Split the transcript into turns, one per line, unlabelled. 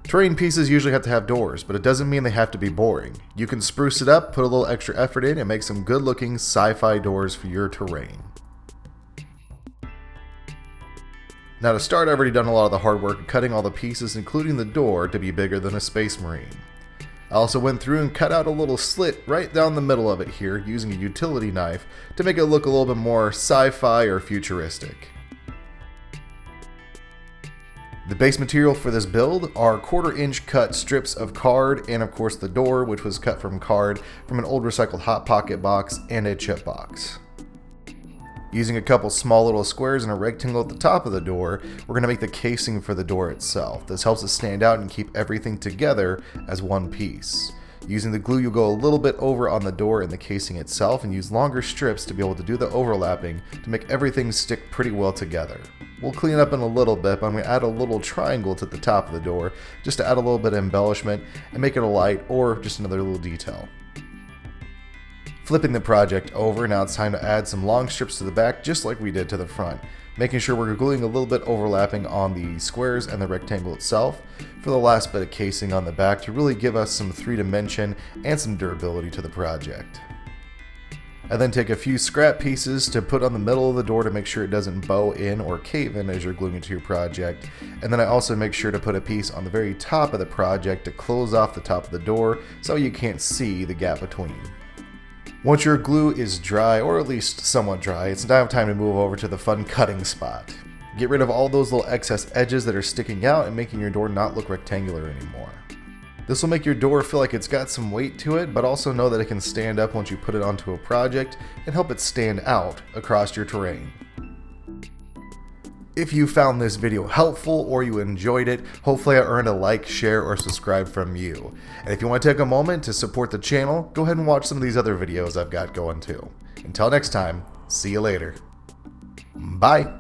Terrain pieces usually have to have doors, but it doesn't mean they have to be boring. You can spruce it up, put a little extra effort in, and make some good looking sci-fi doors for your terrain. Now to start, I've already done a lot of the hard work of cutting all the pieces, including the door, to be bigger than a Space Marine. I also went through and cut out a little slit right down the middle of it here using a utility knife to make it look a little bit more sci-fi or futuristic. The base material for this build are 1/4-inch cut strips of card and of course the door, which was cut from card from an old recycled Hot Pocket box and a chip box. Using a couple small little squares and a rectangle at the top of the door, we're going to make the casing for the door itself. This helps it stand out and keep everything together as one piece. Using the glue, you'll go a little bit over on the door and the casing itself and use longer strips to be able to do the overlapping to make everything stick pretty well together. We'll clean it up in a little bit, but I'm going to add a little triangle to the top of the door just to add a little bit of embellishment and make it a light or just another little detail. Flipping the project over, now it's time to add some long strips to the back just like we did to the front, making sure we're gluing a little bit overlapping on the squares and the rectangle itself for the last bit of casing on the back to really give us some 3-dimension and some durability to the project. I then take a few scrap pieces to put on the middle of the door to make sure it doesn't bow in or cave in as you're gluing it to your project, and then I also make sure to put a piece on the very top of the project to close off the top of the door so you can't see the gap between. Once your glue is dry, or at least somewhat dry, it's now time to move over to the fun cutting spot. Get rid of all those little excess edges that are sticking out and making your door not look rectangular anymore. This will make your door feel like it's got some weight to it, but also know that it can stand up once you put it onto a project and help it stand out across your terrain. If you found this video helpful or you enjoyed it, hopefully I earned a like, share, or subscribe from you. And if you want to take a moment to support the channel, go ahead and watch some of these other videos I've got going too. Until next time, see you later. Bye!